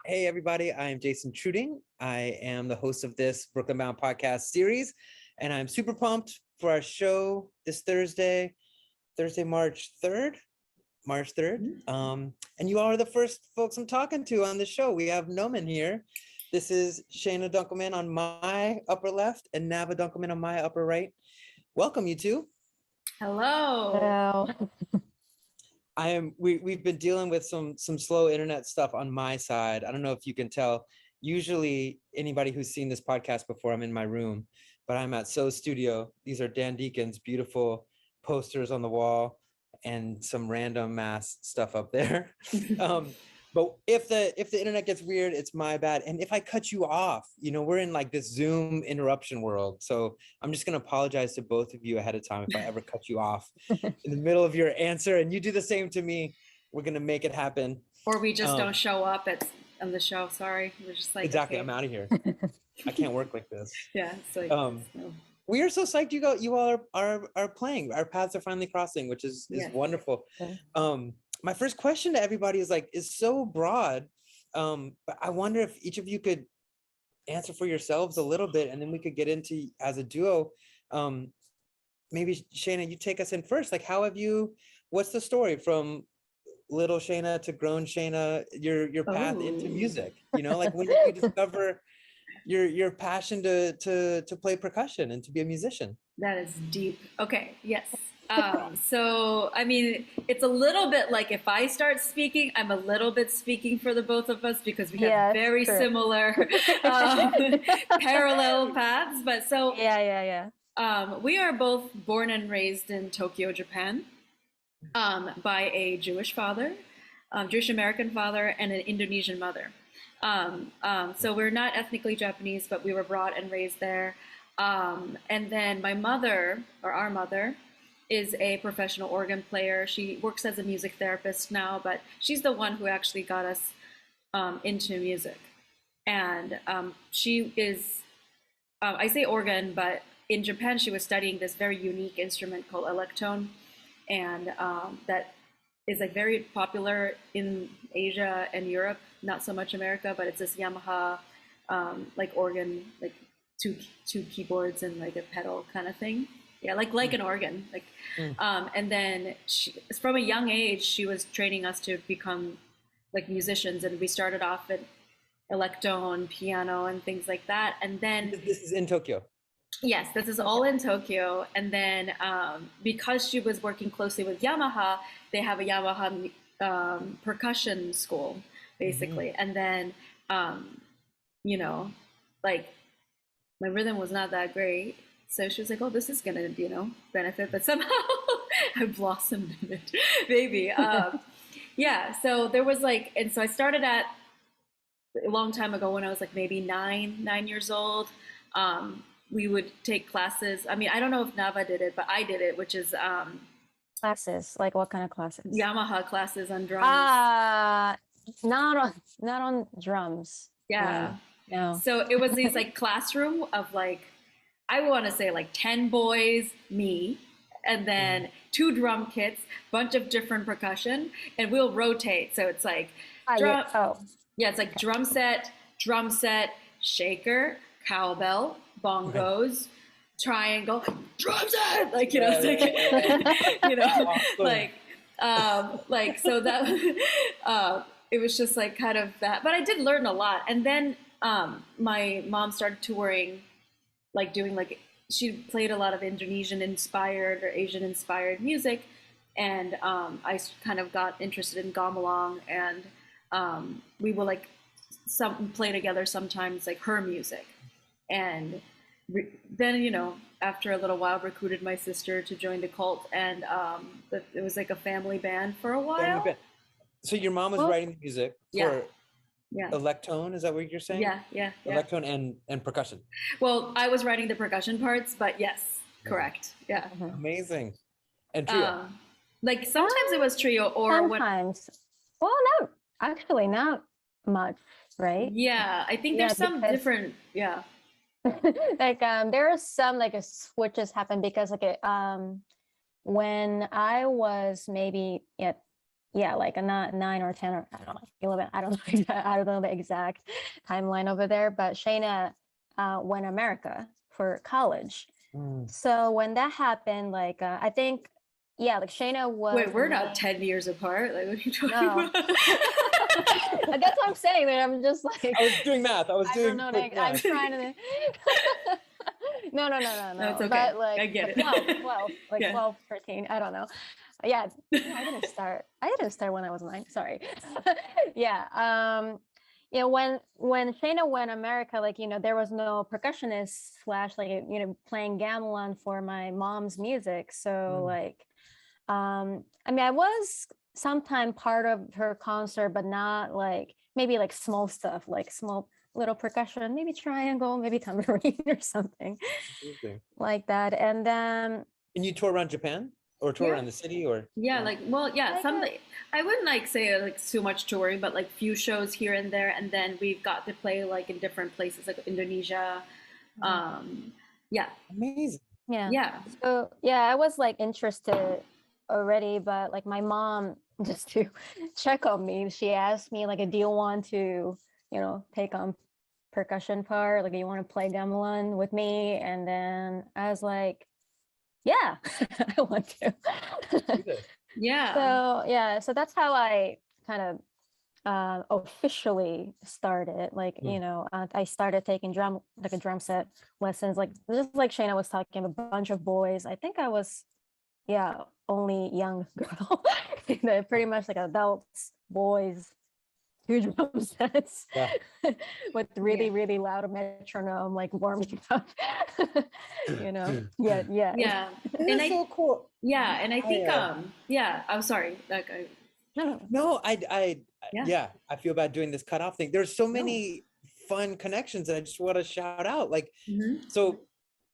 Hey, everybody. I am Jason Truding. I am the host of this Brooklyn Bound podcast series, and I'm super pumped for our show this Thursday, March 3rd. And you all are the first folks I'm talking to on the show. We have Nomon here. This is Shayna Dunkelman on my upper left and Nava Dunkelman on my upper right. Welcome, you two. Hello. We've been dealing with some slow internet stuff on my side. I don't know if you can tell. Usually anybody who's seen this podcast before, I'm in my room, but I'm at So Studio. These are Dan Deacon's beautiful posters on the wall and some random mass stuff up there. But if the internet gets weird, it's my bad. And if I cut you off, we're in like this Zoom interruption world. So I'm just gonna apologize to both of you ahead of time if I ever cut you off in the middle of your answer, and you do the same to me. We're gonna make it happen. Or we just don't show up on the show. Sorry, we're just like exactly. okay. I'm out of here. I can't work like this. Yeah, it's like we are so psyched you all are playing. Our paths are finally crossing, which is wonderful. My first question to everybody is so broad, but I wonder if each of you could answer for yourselves a little bit, and then we could get into as a duo. Maybe Shayna, you take us in first. Like, what's the story from little Shayna to grown Shayna, your path into music? Like when did you discover your passion to play percussion and to be a musician? That is deep. Okay, yes. So, I mean, it's a little bit like if I start speaking, I'm a little bit speaking for the both of us because we have very similar parallel paths. But so, we are both born and raised in Tokyo, Japan, by a Jewish father, Jewish American father, and an Indonesian mother. So we're not ethnically Japanese, but we were brought and raised there. And then my mother, or our mother, is a professional organ player. She works as a music therapist now, but she's the one who actually got us into music. And she is, I say organ, but in Japan, she was studying this very unique instrument called electone. And that is like very popular in Asia and Europe, not so much America, but it's this Yamaha like organ, like two keyboards and like a pedal kind of thing. Yeah, like an organ. Like, and then from a young age, she was training us to become like musicians, and we started off at electone, piano, and things like that. And then this is in Tokyo. Yes, this is all in Tokyo. And then because she was working closely with Yamaha, they have a Yamaha percussion school, basically. And then, like my rhythm was not that great. So she was like, oh, this is going to, benefit. But somehow I blossomed in it, maybe. So there was and so I started at a long time ago when I was like maybe nine years old. We would take classes. I mean, I don't know if Nava did it, but I did it, which is classes. Like what kind of classes? Yamaha classes on drums. Not on drums. Yeah. No. So it was these like classroom of like, I want to say like 10 boys, me, and then 2 drum kits, bunch of different percussion, and we'll rotate. So it's like it's like drum set, shaker, cowbell, bongos, triangle, drum set, so that it was just like kind of that. But I did learn a lot. And then my mom started touring, like doing she played a lot of Indonesian inspired or Asian inspired music, and I kind of got interested in gamelan, and we will play together sometimes, like her music. And then, after a little while, recruited my sister to join the cult, and it was like a family band for a while. So your mom was writing the music for electone, is that what you're saying? Yeah. Electone and percussion. Well, I was writing the percussion parts, but yes, correct. Yeah. Amazing. And trio. Sometimes it was trio or sometimes. Well, no, actually not much, right? Yeah, I think there's some different. Yeah. There are some switches happen because when I was maybe like a 9 or 10 or I don't know, 11. I don't know I don't know the exact timeline over there. But Shayna went to America for college. So when that happened, like I think, yeah, like Shayna was. Wait, we're not 10 years apart. Like, what are you talking about? That's what I'm saying. That I'm just like. I was doing math. I don't know. I'm trying to. No. That's okay. But like I get it. 12, like 12, 13. I don't know. Yeah, I didn't start when I was 9. Sorry. Yeah. You know, when Shayna went America, like, you know, there was no percussionist / like, you know, playing gamelan for my mom's music. So like, I mean, I was sometime part of her concert, but not like maybe like small stuff, like small little percussion, maybe triangle, maybe tambourine or something like that. And then. And you tour around Japan? Or tour around the city, or like, well, yeah, something. I wouldn't like say like too much touring, but like few shows here and there, and then we've got to play like in different places, like Indonesia. Yeah, amazing. Yeah. So yeah, I was like interested already, but like my mom, just to check on me, she asked me like, do you want to, you know, take on percussion part? Like, do you want to play gamelan with me? And then I was like, yeah, I want to. Yeah. So that's how I kind of officially started. Like, you know, I started taking drum set lessons. Like just like Shayna was talking, a bunch of boys. I think I was, only young girl. Pretty much like adults, boys, 2 drum sets with really loud metronome, like warming up. You know, yeah. And so cool. Yeah, and I think I'm sorry. Like no, I feel bad doing this cutoff thing. There's so many fun connections that I just want to shout out. Like, so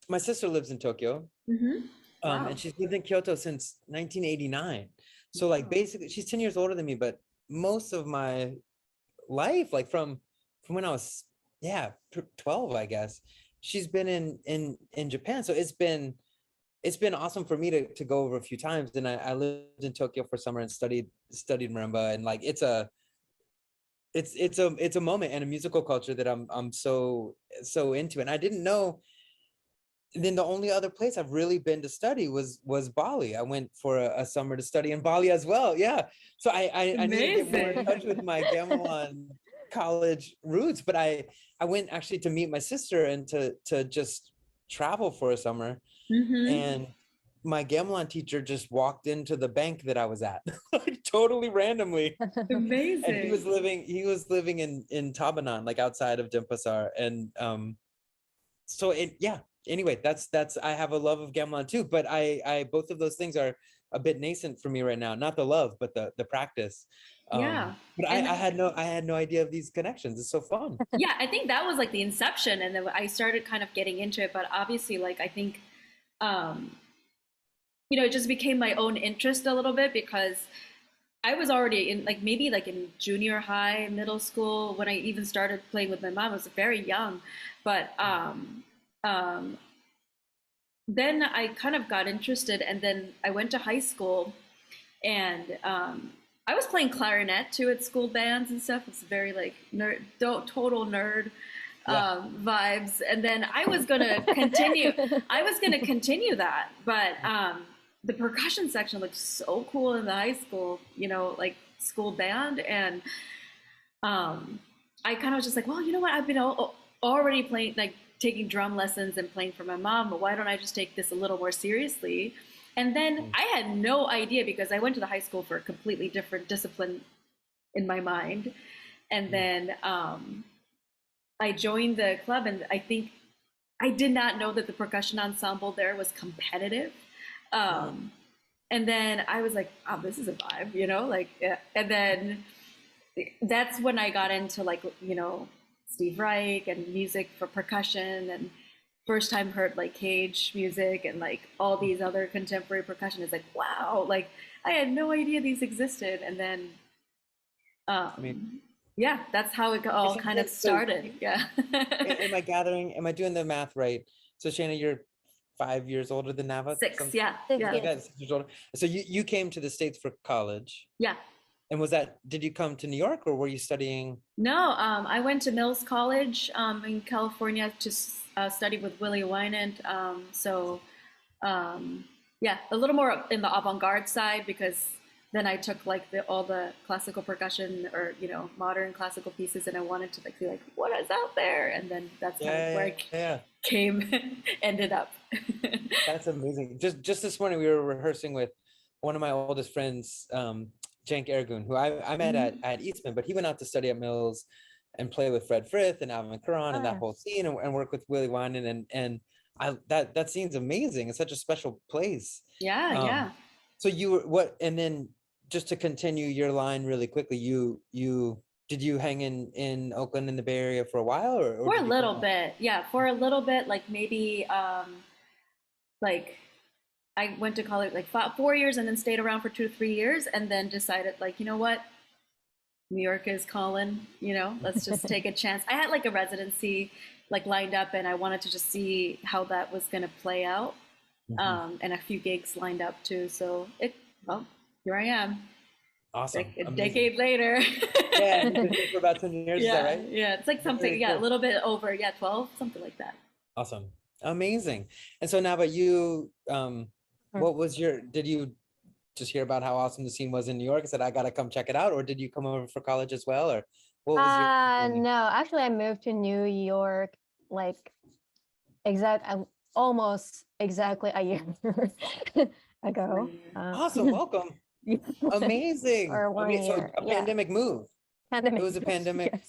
my sister lives in Tokyo, and she's lived in Kyoto since 1989. So like basically, she's 10 years older than me, but most of my life, like from when I was 12, I guess, she's been in Japan. So it's been awesome for me to go over a few times. And I lived in Tokyo for summer and studied marimba, and like it's a moment and a musical culture that I'm so into. And I didn't know. Then the only other place I've really been to study was Bali. I went for a summer to study in Bali as well. Yeah. So I need to get more in touch with my gamelan college roots. But I went actually to meet my sister and to just travel for a summer. And my gamelan teacher just walked into the bank that I was at, like totally randomly. Amazing. And he was living in Tabanan, like outside of Denpasar. And anyway, that's I have a love of gamelan too, but I both of those things are a bit nascent for me right now. Not the love, but the practice. But I had no idea of these connections. It's so fun. Yeah, I think that was like the inception, and then I started kind of getting into it. But obviously, like I think, it just became my own interest a little bit, because I was already in maybe in junior high, middle school when I even started playing with my mom. I was very young, but then I kind of got interested, and then I went to high school, and I was playing clarinet too at school bands and stuff. It's very nerd, total nerd vibes. And then I was gonna continue. That, but the percussion section looked so cool in the high school, school band, and I kind of was just like, well, you know what? I've been already playing, taking drum lessons and playing for my mom, but why don't I just take this a little more seriously? And then I had no idea, because I went to the high school for a completely different discipline in my mind. And then I joined the club, and I think I did not know that the percussion ensemble there was competitive. And then I was like, oh, this is a vibe, and then that's when I got into Steve Reich and music for percussion, and first time heard cage music and all these other contemporary percussion. Is wow, I had no idea these existed. And then that's how it all kind of started. Am I doing the math right? So Shayna, you're 5 years older than Nava? 6, 6 years older. So you came to the States for college. Yeah. And was that, did you come to New York or were you studying? No, I went to Mills College in California to study with Willie Wynant. Yeah, a little more in the avant-garde side, because then I took like all the classical percussion, or modern classical pieces, and I wanted to be like, what is out there? And then that's kind of where I came, ended up. That's amazing. Just this morning we were rehearsing with one of my oldest friends, Cenk Ergun, who I met at Eastman, but he went out to study at Mills and play with Fred Frith and Alvin Curran and that whole scene, and work with Willie Wynant, and that scene's amazing. It's such a special place. Yeah. So and then just to continue your line really quickly, did you hang in Oakland in the Bay Area for a while, or for a little bit? Yeah, for a little bit, like maybe like I went to college like 4 years, and then stayed around for 2 to 3 years, and then decided, like, you know what, New York is calling, let's just take a chance. I had like a residency like lined up, and I wanted to just see how that was going to play out. And a few gigs lined up too. So here I am. Awesome. Like a decade later. Yeah, you've been here for about 10 years, is that right? Yeah, it's like something, cool. A little bit over, 12, something like that. Awesome. Amazing. And so now, but you, what was did you just hear about how awesome the scene was in New York and said, I got to come check it out? Or did you come over for college as well? Or what was your no, actually I moved to New York like almost exactly a year ago. Awesome. Welcome. Amazing. Or 1 year. So a pandemic move. It was a pandemic.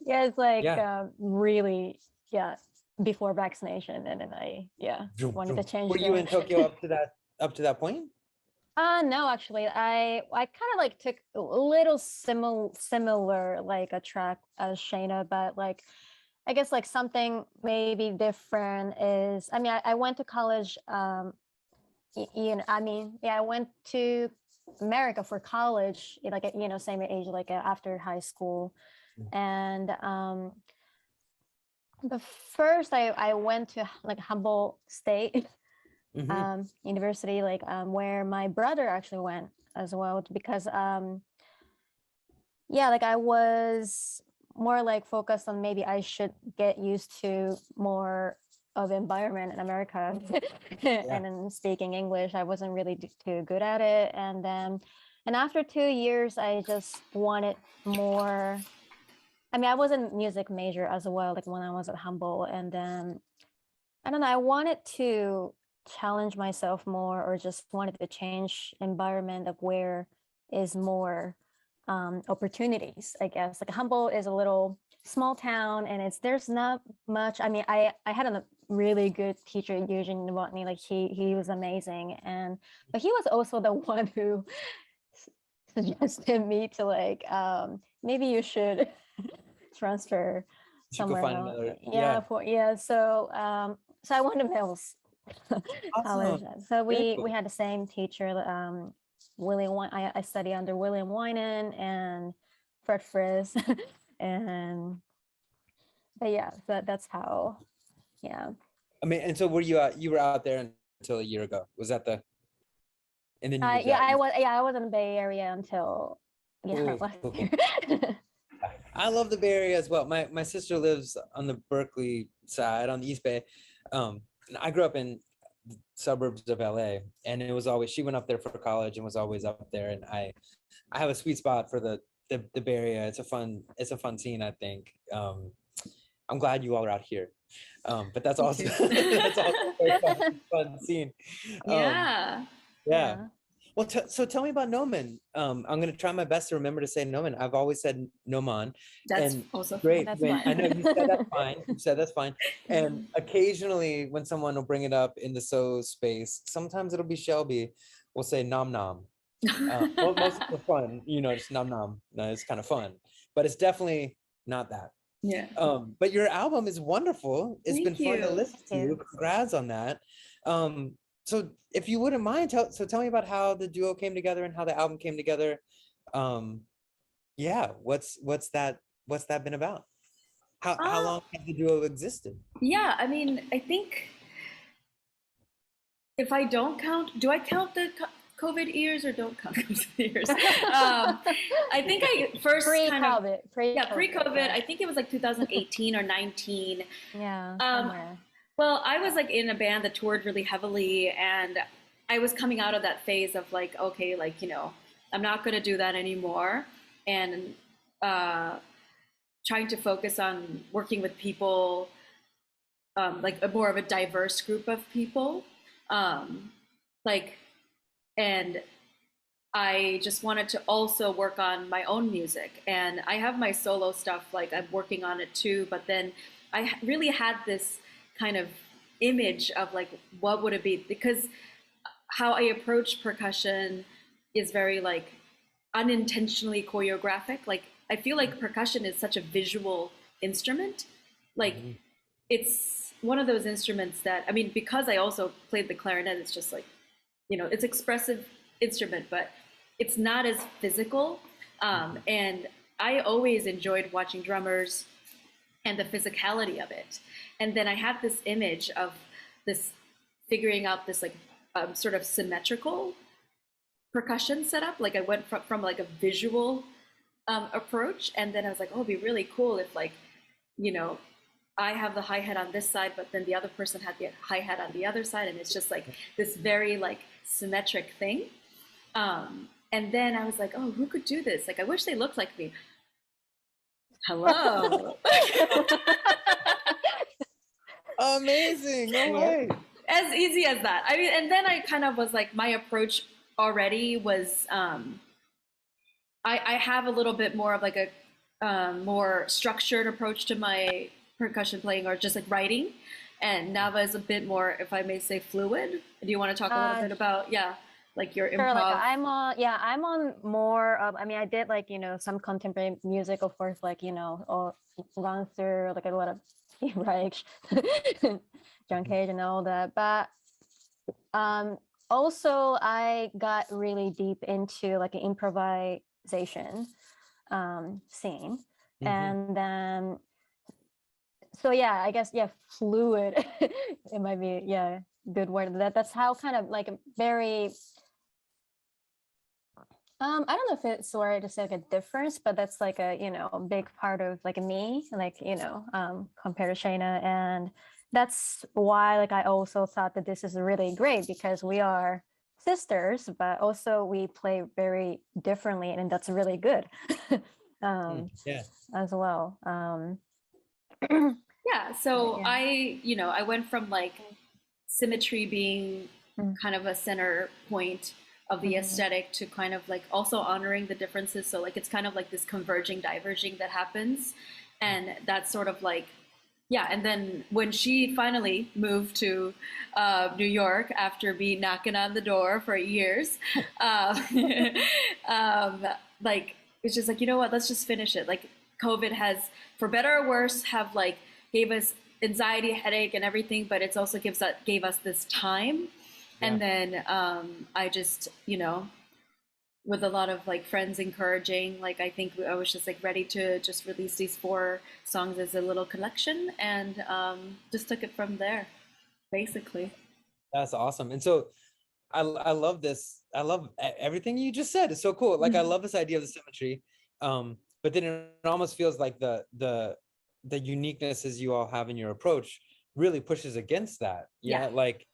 Yes, like really, before vaccination, and then I wanted to change. Were you in Tokyo up to that point? No, actually, I kind of like took a little similar like a track as Shayna, but like I guess like something maybe different is, I mean, I went to college. I went to America for college, like same age, like after high school, and but first I went to like Humboldt State University, like where my brother actually went as well, because like I was more like focused on maybe I should get used to more of environment in America and then speaking English. I wasn't really too good at it, and after 2 years I just wanted more. I mean, I was in music major as well, like when I was at Humboldt, and then I don't know, I wanted to challenge myself more, or just wanted to change environment of where is more opportunities, I guess. Like Humboldt is a little small town, and there's not much. I mean, I had a really good teacher, Eugene Novotny, like he was amazing, but he was also the one who suggested me to like maybe you should transfer somewhere else. So I went to Mills College. So we had the same teacher, I studied under William Wynant and Fred Frith, but that's how. I mean, and so you were out there until a year ago. Was that and then I was in the Bay Area until last year. I love the Bay Area as well. My sister lives on the Berkeley side, on the East Bay. And I grew up in the suburbs of LA, and it was always, she went up there for college and was always up there. And I have a sweet spot for the Bay Area. It's a fun scene, I think. I'm glad you all are out here. But that's also that's also a fun scene. Yeah. Well, so tell me about Nomon. I'm going to try my best to remember to say Nomon. I've always said Nomon. That's also great. That's fine. I know you said that's fine. You said that's fine. And occasionally, when someone will bring it up in the so space, sometimes it'll be Shelby. We'll say nom nom. Most of the fun, just nom nom. No, it's kind of fun, but it's definitely not that. Yeah. But your album is wonderful. It's Thank been fun to listen to. Congrats on that. So if you wouldn't mind, tell me about how the duo came together and how the album came together. What's that been about? How long has the duo existed? Yeah, I mean, I think if I don't count, do I count COVID ears or don't count COVID ears. I think I first pre-COVID. I think it was like 2018 or 19. Yeah. Well, I was like in a band that toured really heavily, and I was coming out of that phase of like, okay, like, you know, I'm not going to do that anymore, and trying to focus on working with people, like a more of a diverse group of people, like, and I just wanted to also work on my own music. And I have my solo stuff, like I'm working on it too, but then I really had this kind of image of like, what would it be? Because how I approach percussion is very like unintentionally choreographic. Like I feel like percussion is such a visual instrument. Like it's one of those instruments that, I mean, because I also played the clarinet, it's just like, you know, it's expressive instrument, but it's not as physical. And I always enjoyed watching drummers and the physicality of it. And then I had this image of this, figuring out this like sort of symmetrical percussion setup. Like I went from like a visual approach, and then I was like, oh, it'd be really cool if like, you know, I have the hi-hat on this side, but then the other person had the hi-hat on the other side, and it's just like this very like symmetric thing. And then I was like, oh, who could do this? Like, I wish they looked like me. Hello. Amazing. No way. As easy as that. I mean, and then I kind of was like, my approach already was, I have a little bit more of like a more structured approach to my percussion playing, or just like writing. And Nava is a bit more, if I may say, fluid. Do you want to talk a little bit about, like your improv? Like I'm on more of, I mean, I did like, you know, some contemporary music, of course, like, you know, or run through like a lot of Reich, John Cage and all that. But also I got really deep into like an improvisation scene. And then, so yeah, I guess, fluid, it might be, good word. That's how kind of like a very, I don't know if it's sorry to say like a difference, but that's like a, you know, a big part of like me, like, you know, compared to Shayna. And that's why like I also thought that this is really great, because we are sisters, but also we play very differently, and that's really good. As well. So I went from like symmetry being kind of a center point of the aesthetic to kind of like also honoring the differences. So like it's kind of like this converging, diverging that happens. And that's sort of like, and then when she finally moved to New York after me knocking on the door for years, like it's just like, you know what, let's just finish it. Like COVID has, for better or worse, have like gave us anxiety, headache and everything, but it's also gave us this time. And then I just, you know, with a lot of like friends encouraging, like I think I was just like ready to just release these 4 songs as a little collection, and just took it from there, basically. That's awesome. And so I love this. I love everything you just said. It's so cool. Like I love this idea of the symmetry. But then it almost feels like the uniquenesses you all have in your approach really pushes against that. Like,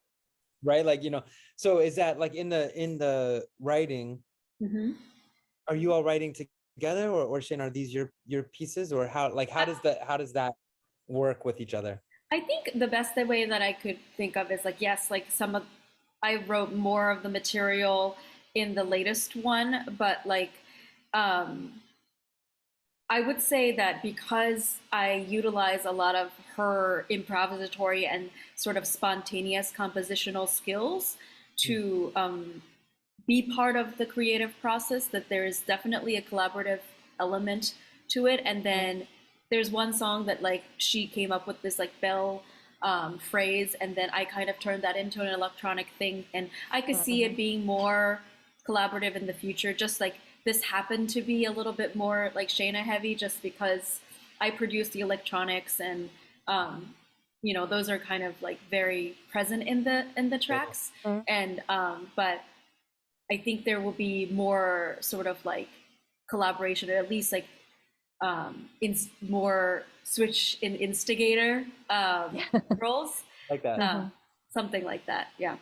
right, like, you know, so is that like in the writing, are you all writing together, or Shane, are these your pieces, or how does that work with each other? I think the best way that I could think of is like, yes, like I wrote more of the material in the latest one, but like I would say that because I utilize a lot of her improvisatory and sort of spontaneous compositional skills to be part of the creative process, that there is definitely a collaborative element to it. And then there's one song that like she came up with this like bell phrase, and then I kind of turned that into an electronic thing. And I could see it being more collaborative in the future, just like this happened to be a little bit more like Shayna heavy, just because I produce the electronics, and you know, those are kind of like very present in the tracks. And but I think there will be more sort of like collaboration, or at least like more switch in instigator roles, like that. Something like that. Yeah.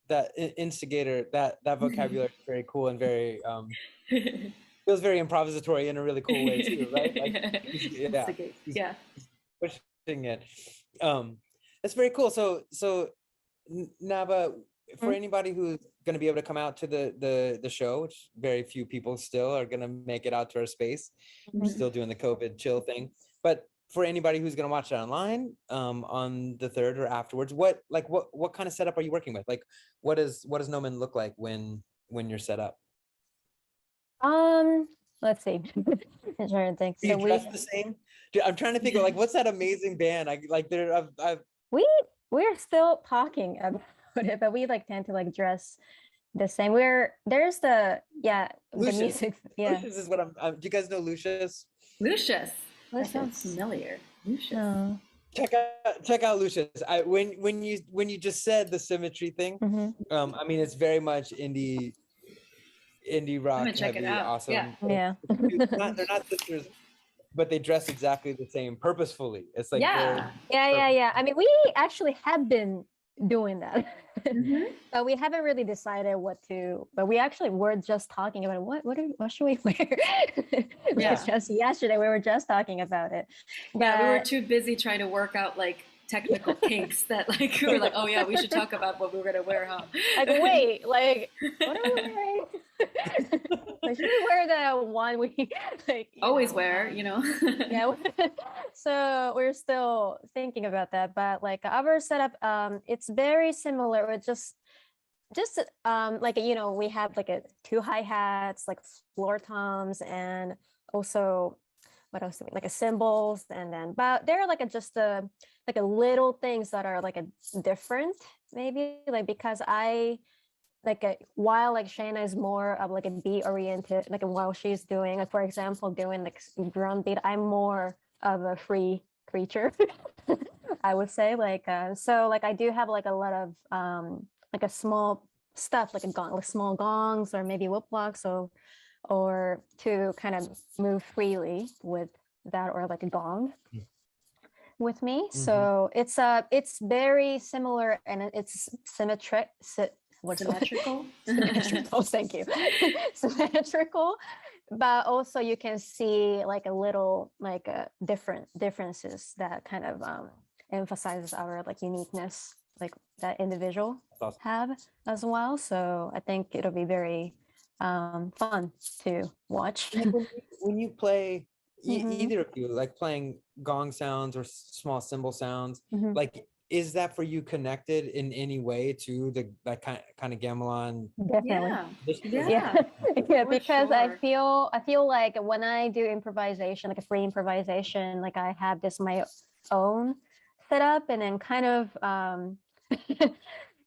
That instigator, that vocabulary is very cool and very feels very improvisatory in a really cool way too, right? Like he's pushing it. That's very cool. So Nava, for anybody who's going to be able to come out to the show, which very few people still are going to make it out to our space. We're still doing the COVID chill thing, but for anybody who's going to watch it online on the 3rd or afterwards, what kind of setup are you working with? Like, what does Nomon look like when you're set up? Let's see. I'm trying to think. Do you dress the same? I'm trying to think of like, what's that amazing band? We're still talking about it, but we like tend to like dress the same. There's the music. Yeah. Lucius is what do you guys know Lucius? Lucius. That sounds familiar. Lucius. No. Check out Lucius. When you just said the symmetry thing, I mean it's very much indie rock. I'm gonna check it out. Awesome. Yeah. They're not sisters, but they dress exactly the same purposefully. It's like yeah. I mean, we actually have been doing that, but we haven't really decided what to. But we're just talking about what should we wear? Just yesterday we were just talking about it. Yeah, we were too busy trying to work out like technical kinks that like we were like, oh yeah, we should talk about what we were gonna wear, huh? Like wait, like what are we wearing? Like, should we wear the one we like always wear, you know? Yeah. So we're still thinking about that, but like our setup, it's very similar. With just like we have like 2 hi-hats, like floor toms, and also what else do we like a cymbals, and then but they're like just a little things that are like a different maybe, like because I while like Shayna is more of like a beat oriented, like while she's doing like, for example, doing like drum beat, I'm more of a free creature. I would say like so like I do have like a lot of like a small stuff like a gong, like small gongs or maybe whip blocks, or to kind of move freely with that, or like a gong with me. So it's very similar, and it's symmetrical. Symmetrical, thank you. Symmetrical, but also you can see like a little like differences that kind of emphasizes our like uniqueness, like that individual have as well. So I think it'll be very fun to watch. When you play, either of you, like playing gong sounds or small cymbal sounds, like is that for you connected in any way to that kind of gamelan? Yeah, because sure. I feel like when I do improvisation, like a free improvisation, like I have this my own setup, and then kind of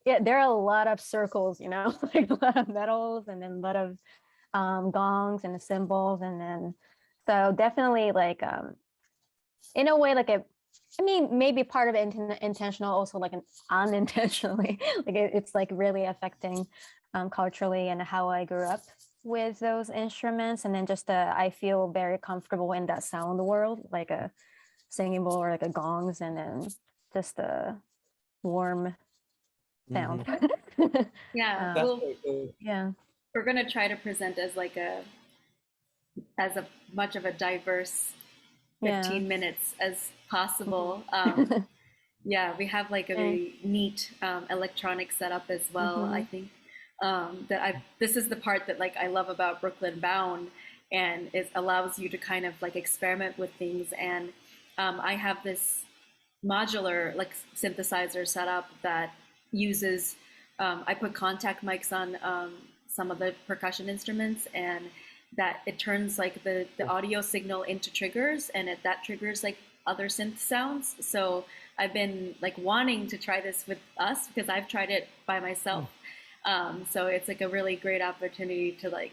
yeah, there are a lot of circles, like a lot of medals, and then a lot of gongs and the cymbals, and then so definitely like in a way like I mean, maybe part of it intentional, also like an unintentionally, like it's like really affecting culturally and how I grew up with those instruments. And then just I feel very comfortable in that sound world, like a singing bowl or like a gongs, and then just a warm sound. Yeah. Yeah. We're going to try to present as much of a diverse 15 minutes as possible. Yeah, we have like a very neat electronic setup as well. I think this is the part that like I love about Brooklyn Bound, and it allows you to kind of like experiment with things. And I have this modular like synthesizer setup that uses I put contact mics on some of the percussion instruments, and that it turns like the audio signal into triggers, and that triggers like other synth sounds. So I've been like wanting to try this with us because I've tried it by myself. So it's like a really great opportunity to like,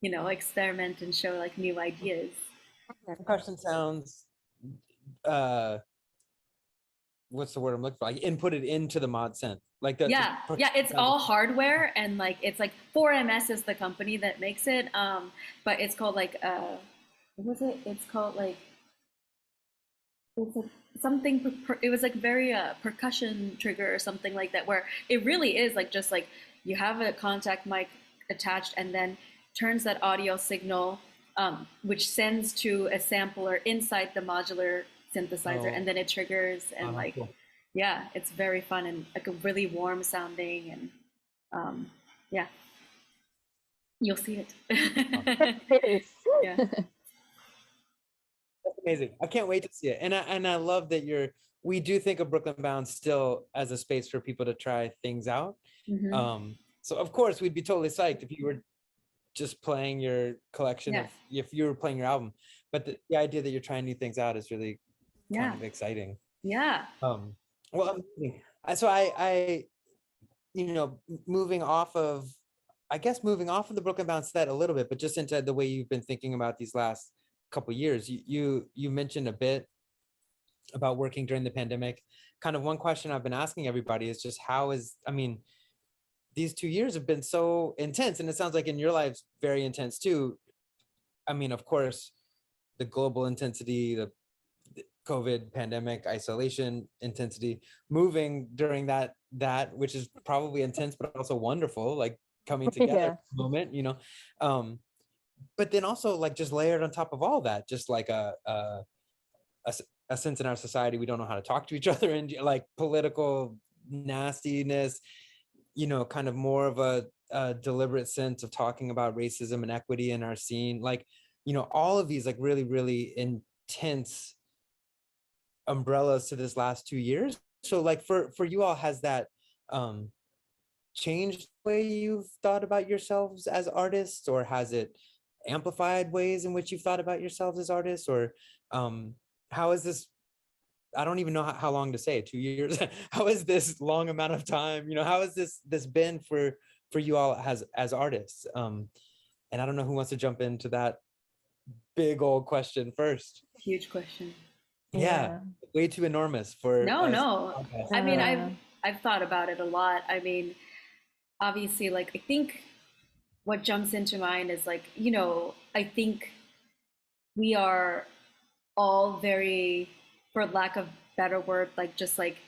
experiment and show like new ideas. Percussion sounds, what's the word I'm looking for? Like input it into the mod synth. Like the yeah, it's all hardware, and like it's like 4MS is the company that makes it, but it's called like what was it? It's called like it's like something. It was like very percussion trigger or something like that, where it really is like just like you have a contact mic attached, and then turns that audio signal, which sends to a sampler inside the modular synthesizer, and then it triggers, and like cool. Yeah, it's very fun and like a really warm sounding, and yeah, you'll see it. Yeah. That's amazing. I can't wait to see it. And I love that we do think of Brooklyn Bound still as a space for people to try things out. Mm-hmm. So of course we'd be totally psyched if you were just playing your collection if you were playing your album. But the idea that you're trying new things out is really kind of exciting. Yeah. Well, so I moving off of the Brooklyn Bound set a little bit, but just into the way you've been thinking about these last couple of years, you mentioned a bit about working during the pandemic. Kind of one question I've been asking everybody is just these 2 years have been so intense, and it sounds like in your lives very intense too. I mean, of course, the global intensity, the COVID pandemic, isolation intensity, moving during that which is probably intense, but also wonderful, like coming together moment, but then also like just layered on top of all that, just like a sense in our society we don't know how to talk to each other, and like political nastiness, kind of more of a deliberate sense of talking about racism and equity in our scene, like, all of these like really, really intense umbrellas to this last 2 years. So like for you all, has that changed the way you've thought about yourselves as artists, or has it amplified ways in which you've thought about yourselves as artists, or how is this, I don't even know how long to say, 2 years, how is this long amount of time, how has this been for you all as artists? And I don't know who wants to jump into that big old question first. Huge question. Yeah, way too enormous for no. I mean, I've thought about it a lot. I mean, obviously, like, I think what jumps into mind is like, I think we are all very, for lack of better word, like just like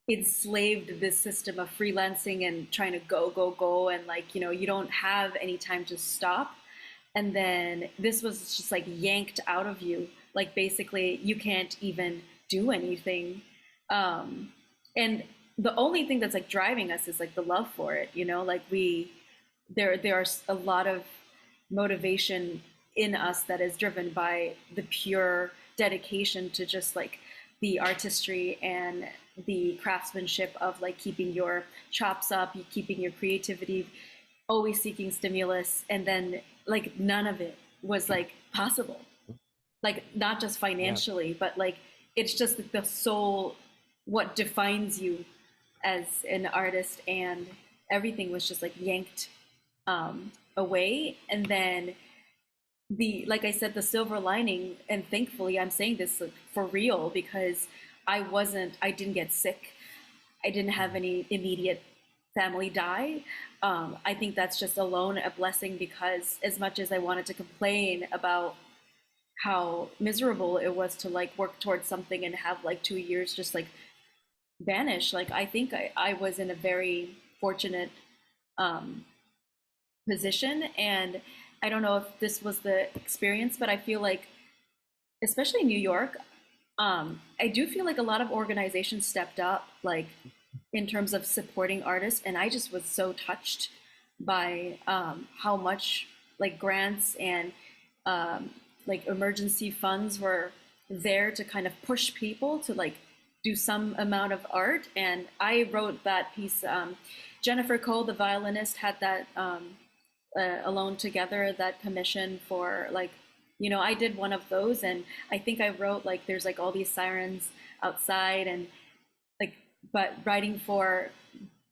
enslaved this system of freelancing and trying to go, and like, you don't have any time to stop. And then this was just like yanked out of you. Like basically you can't even do anything. And the only thing that's like driving us is like the love for it, like there are a lot of motivation in us that is driven by the pure dedication to just like the artistry and the craftsmanship of like keeping your chops up, keeping your creativity, always seeking stimulus. And then like none of it was like possible, like not just financially, but like it's just the soul, what defines you as an artist, and everything was just like yanked away. And then like I said, the silver lining, and thankfully I'm saying this like, for real, because I didn't get sick. I didn't have any immediate family die. I think that's just alone a blessing, because as much as I wanted to complain about how miserable it was to like work towards something and have like 2 years just like vanish, like I think I was in a very fortunate position. And I don't know if this was the experience, but I feel like, especially in New York, I do feel like a lot of organizations stepped up, like in terms of supporting artists. And I just was so touched by how much like grants and like emergency funds were there to kind of push people to like do some amount of art. And I wrote that piece. Jennifer Cole, the violinist, had that Alone Together, that commission for like, I did one of those, and I think I wrote like there's like all these sirens outside, and like, but writing for,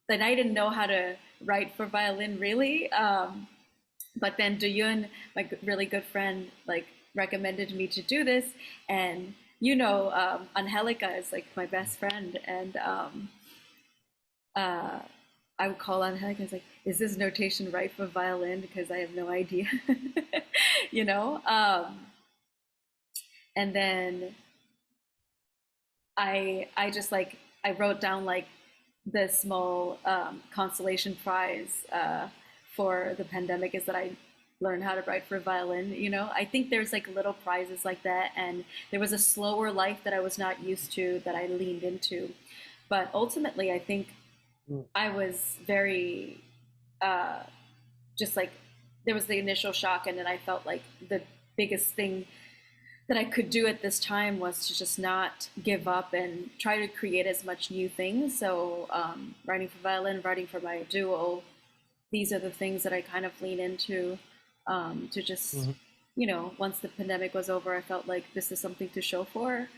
and I didn't know how to write for violin really, but then Duyun, my really good friend, like recommended me to do this. And Angelica is like my best friend, and I would call on Heck. I was like, "Is this notation right for violin?" Because I have no idea, you know. And then I just like I wrote down like the small consolation prize for the pandemic is that I learned how to write for violin. You know, I think there's like little prizes like that, and there was a slower life that I was not used to that I leaned into. But ultimately, I think I was very just like there was the initial shock, and then I felt like the biggest thing that I could do at this time was to just not give up and try to create as much new things. So writing for violin, writing for my duo, these are the things that I kind of lean into to just, you know, once the pandemic was over, I felt like this is something to show for.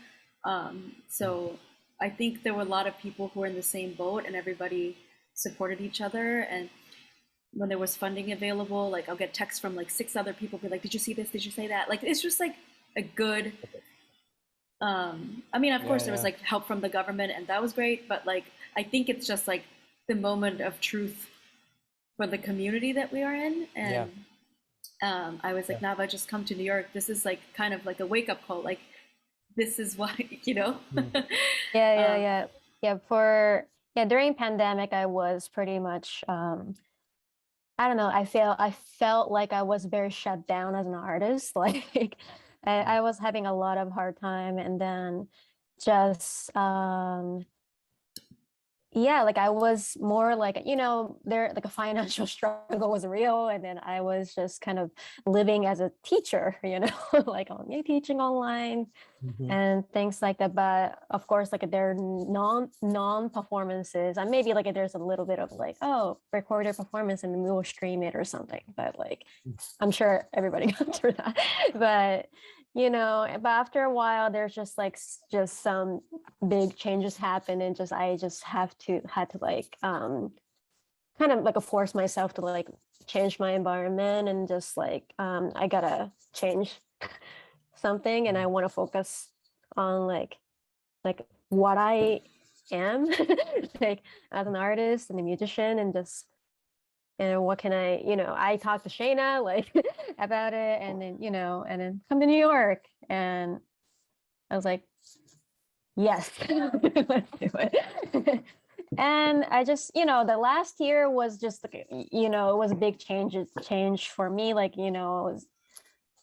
So I think there were a lot of people who were in the same boat, and everybody supported each other. And when there was funding available, like I'll get texts from like 6 other people, be like, "Did you see this? Did you say that?" Like it's just like a good. I mean, of course, there was like help from the government, and that was great. But like, I think it's just like the moment of truth for the community that we are in, and I was like, Nava, just come to New York. This is like kind of like a wake up call. Like, this is why, you know. Yeah. During pandemic, I was pretty much. I don't know. I felt like I was very shut down as an artist. Like I was having a lot of hard time, and then just like I was more like, you know, there like a financial struggle was real, and then I was just kind of living as a teacher, you know, like teaching online and things like that. But of course, like there are non performances, and maybe like there's a little bit of like, oh, record a performance and we will stream it or something. But like, I'm sure everybody got through that. But you know, but after a while, there's just like just some big changes happen, and I just had to like kind of like force myself to like change my environment, and just like I gotta change something, and I want to focus on like what I am like as an artist and a musician, and just what can I, you know, I talked to Shayna like about it, and then, you know, and then come to New York, and I was like, yes, let's do it. And I just, you know, the last year was just like, you know, it was a big change for me. Like, you know, it was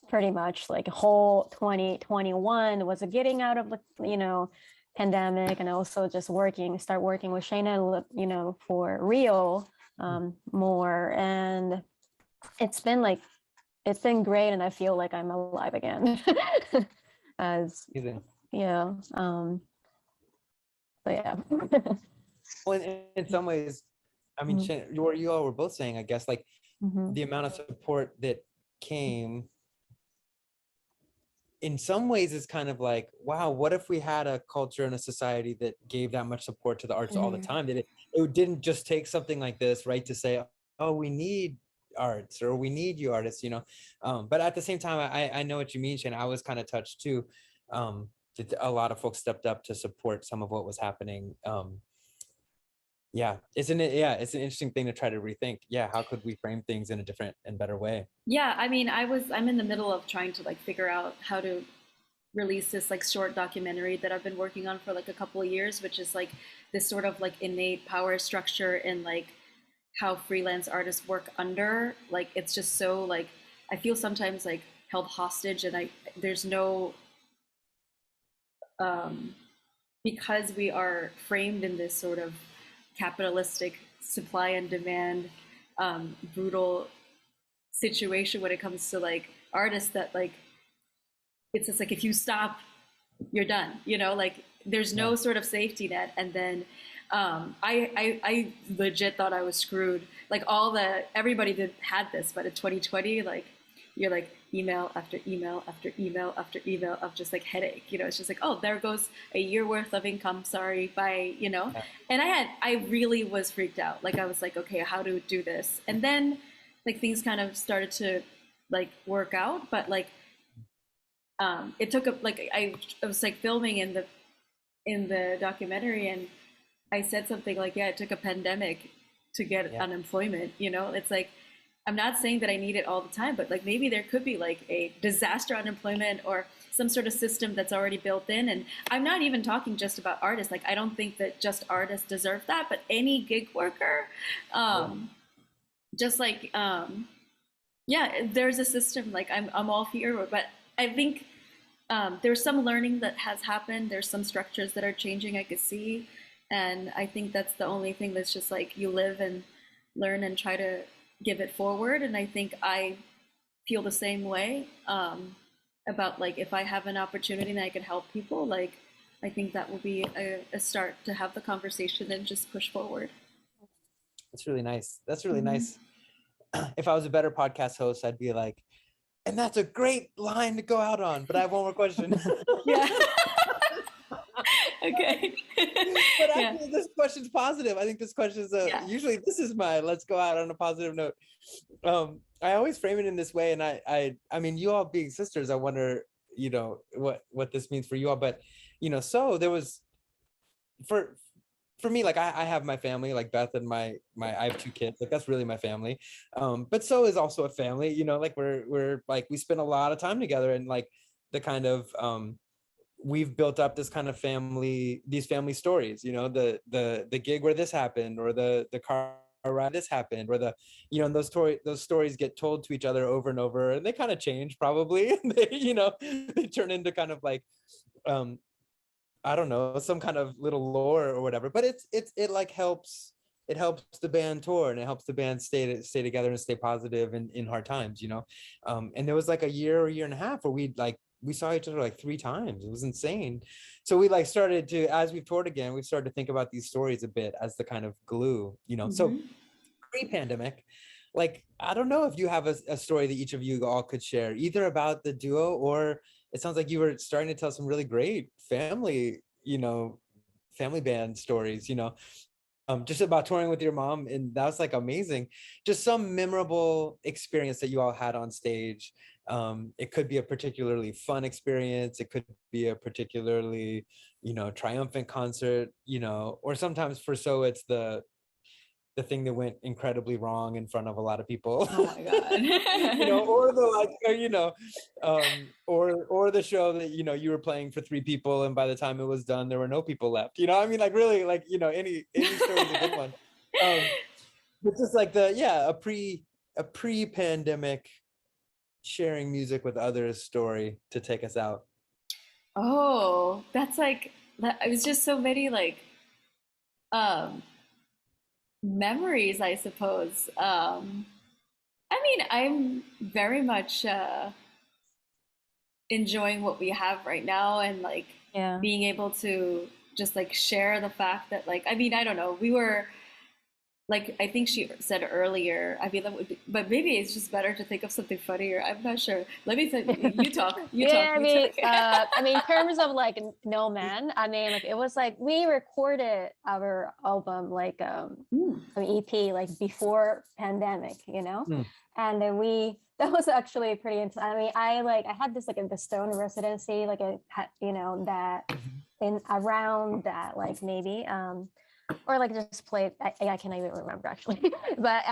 pretty much like a whole 2021 was a getting out of the, you know, pandemic, and also just start working with Shayna, you know, for real more. And it's been great, and I feel like I'm alive again. As yeah. So yeah. Well, in some ways, I mean, you all were both saying, I guess, like the amount of support that came in some ways is kind of like, wow, what if we had a culture and a society that gave that much support to the arts all the time, that it didn't just take something like this, right, to say, oh, we need arts, or we need you artists, you know. But at the same time, I know what you mean, Shane. I was kind of touched too, that a lot of folks stepped up to support some of what was happening. Yeah, isn't it? Yeah, it's an interesting thing to try to rethink. Yeah, how could we frame things in a different and better way? Yeah, I mean, I'm in the middle of trying to like figure out how to release this like short documentary that I've been working on for like a couple of years, which is like this sort of like innate power structure in like how freelance artists work under. Like it's just so like I feel sometimes like held hostage, and there's no because we are framed in this sort of capitalistic supply and demand brutal situation when it comes to like artists, that like it's just like if you stop you're done, you know, like there's no sort of safety net. And then I legit thought I was screwed, like everybody that had this, but in 2020 like you're like email after email after email after email of just like headache, you know. It's just like, oh, there goes a year worth of income, sorry, bye, you know. And I really was freaked out. Like I was like, okay, how to do this? And then like things kind of started to like work out, but like it took like I was like filming in the documentary, and I said something like, yeah, it took a pandemic to get unemployment, you know? It's like, I'm not saying that I need it all the time, but like maybe there could be like a disaster unemployment or some sort of system that's already built in. And I'm not even talking just about artists. Like I don't think that just artists deserve that, but any gig worker, just like yeah, there's a system. Like I'm all here, but I think there's some learning that has happened. There's some structures that are changing. I could see, and I think that's the only thing that's just like you live and learn and try to give it forward. And I think I feel the same way about like if I have an opportunity and I can help people, like I think that will be a start to have the conversation and just push forward. That's really nice. That's really nice. If I was a better podcast host, I'd be like, and that's a great line to go out on. But I have one more question. Yeah. Okay. But actually, this question's positive. I think this question is usually this is my let's go out on a positive note. I always frame it in this way, and I mean, you all being sisters, I wonder, you know, what this means for you all. But you know, so there was for me, like I have my family, like Beth and my I have 2 kids, like that's really my family. But so is also a family, you know, like we're like we spend a lot of time together, and like the kind of we've built up this kind of family, these family stories, you know, the gig where this happened, or the car ride this happened, or the, you know, and those stories get told to each other over and over, and they kind of change probably. They, you know, they turn into kind of like I don't know, some kind of little lore or whatever, but it like helps the band tour, and it helps the band stay together and stay positive in hard times, you know. And there was like a year or year and a half where we saw each other like 3 times. It was insane. So we like started to, as we've toured again, we started to think about these stories a bit as the kind of glue, you know. So pre-pandemic, like, I don't know if you have a story that each of you all could share, either about the duo, or it sounds like you were starting to tell some really great family, you know, family band stories, you know, just about touring with your mom. And that was like amazing. Just some memorable experience that you all had on stage. It could be a particularly fun experience. It could be a particularly, you know, triumphant concert, you know, or sometimes for so it's the thing that went incredibly wrong in front of a lot of people. Oh my God. You know, or the like, you know, or the show that, you know, you were playing for 3 people, and by the time it was done, there were no people left. You know, I mean, like really, like, you know, any story is a good one. But just like a pre-pandemic sharing music with others story to take us out. Oh, that's like it was just so many like memories, I suppose. I mean, I'm very much enjoying what we have right now, and like being able to just like share the fact that like, I mean, I don't know, we were like, I think she said earlier, I mean, but maybe it's just better to think of something funnier. I'm not sure. Let me think. You talk. I mean, I mean, in terms of like Nomon, I mean, like it was like we recorded our album like an EP like before pandemic, you know, and then that was actually pretty intense. I mean, I had this like in the Stone residency, like you know, that in around that like maybe or like just played. I can't even remember actually, but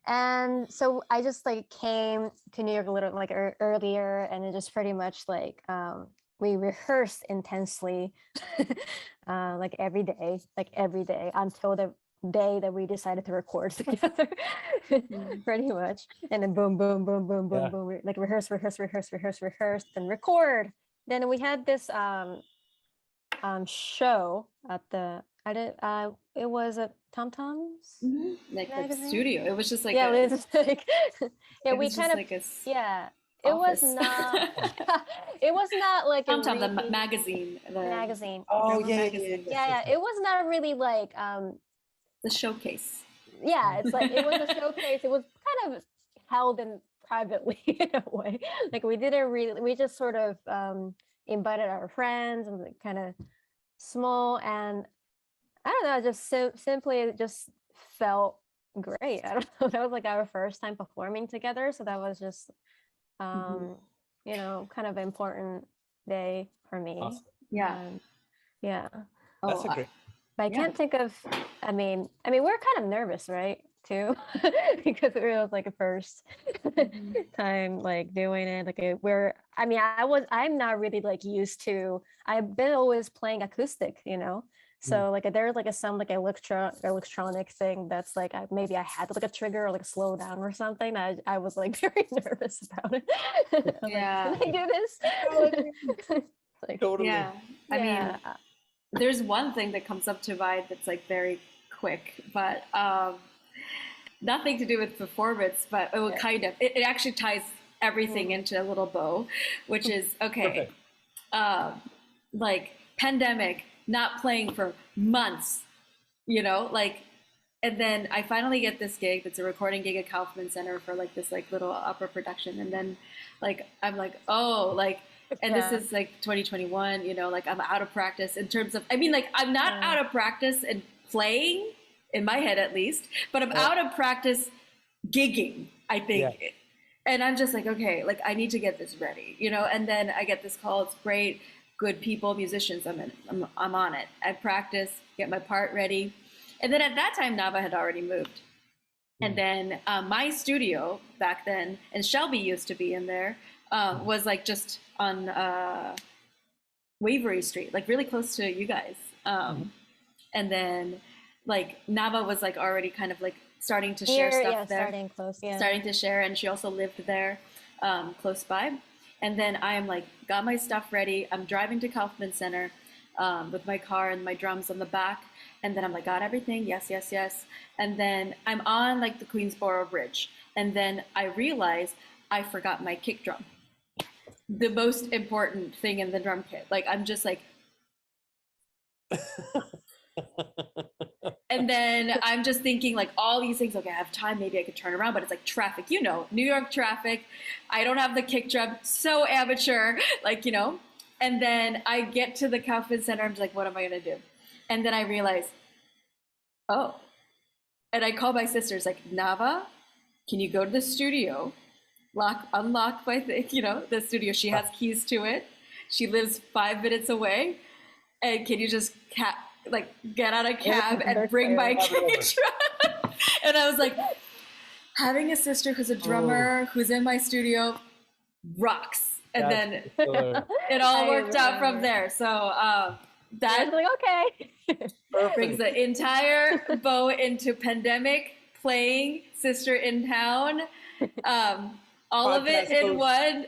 and so I just like came to New York a little like earlier, and it just pretty much like we rehearsed intensely, like every day until the day that we decided to record together, pretty much. And then boom, boom, boom, boom, boom, boom, like rehearse, then record. Then we had this show at the it was a Tom Tom's like the studio. It was just like it was like we kind of like it was not it was not like Tom Tom, the magazine. Oh yeah. It was not really like the showcase. Yeah, it's like it was a showcase. It was kind of held in privately in a way. Like we just sort of invited our friends, and like kind of small, and I don't know, just simply it just felt great. I don't know, that was like our first time performing together, so that was just you know, kind of important day for me. Awesome. Yeah. That's a great. But I can't think of, I mean, we're kind of nervous, right? Too, because it was like a first time like doing it. Like I'm not really like used to, I've been always playing acoustic, you know? So like there's like some like electronic thing that's like maybe I had like a trigger or like a slow down or something. I was like very nervous about it. Yeah. Like, can I do this? Like, totally. Yeah. I mean, there's one thing that comes up to mind that's like very quick, but nothing to do with performance, but it will kind of, it actually ties everything into a little bow, which is, okay, like pandemic, not playing for months, you know, like, and then I finally get this gig that's a recording gig at Kaufman Center for like this like little opera production. And then like, I'm like, oh, like, and this is like 2021, you know, like I'm out of practice in terms of, I mean, like I'm not out of practice in playing, in my head at least, but I'm out of practice gigging, I think. Yeah. And I'm just like, okay, like I need to get this ready, you know? And then I get this call, it's great, good people, musicians, I'm on it. I practice, get my part ready. And then at that time, Nava had already moved. And then my studio back then, and Shelby used to be in there, was like just on Waverly Street, like really close to you guys. And then like Nava was like already kind of like starting to share stuff there. Starting to share, and she also lived there close by. And then I am like, got my stuff ready. I'm driving to Kaufman Center with my car and my drums on the back. And then I'm like, got everything, yes. And then I'm on like the Queensboro Bridge. And then I realize I forgot my kick drum. The most important thing in the drum kit. Like, I'm just like, and then I'm just thinking like all these things, okay, I have time, maybe I could turn around, but it's like traffic, you know, New York traffic. I don't have the kick drum, so amateur, like, you know. And then I get to the Kaufman Center, I'm just like, what am I gonna do? And then I realize, oh, and I call my sisters like, Nava, can you go to the studio, unlock my thing, you know, the studio, she has keys to it. She lives 5 minutes away. And can you just get out a cab and bring my kick drum? And I was like, having a sister who's a drummer, who's in my studio, rocks. And then it all worked out from there. So that like, okay, brings the entire bow into pandemic, playing, sister in town. All podcast of it in one.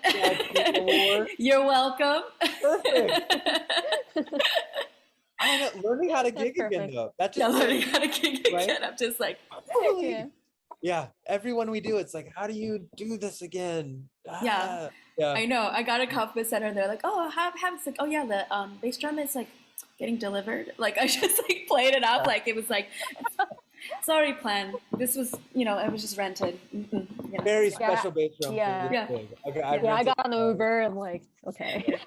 You're welcome. Perfect. I don't know, learning how to gig again though. That's just learning how to gig again. I'm just like, yeah. Everyone we do, it's like, how do you do this again? Yeah. I know. I got a Kaufman Center and they're like, oh, have it's like, oh yeah, the bass drum is like getting delivered. Like I just like played it up like it was like it's already planned. This was, you know, it was just rented. Yeah. Very special bass drum. Yeah. Okay, I got on the Uber and like, okay,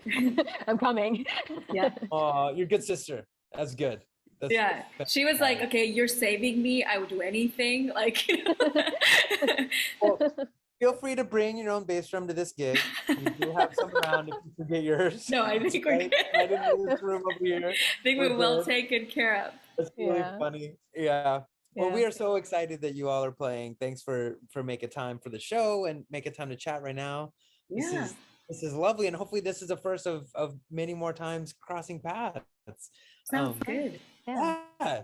I'm coming. Yeah. Oh, you're a good sister. That's good. That's she was like, okay, you're saving me. I would do anything. Like, well, feel free to bring your own bass drum to this gig. We do have some around if you forget yours. No, I think we're good. Right in this room over here. I think we're well taken care of. That's really funny. Yeah. Well, we are so excited that you all are playing. Thanks for making time for the show and making time to chat right now. This is lovely, and hopefully this is the first of many more times crossing paths. Sounds good. Yeah,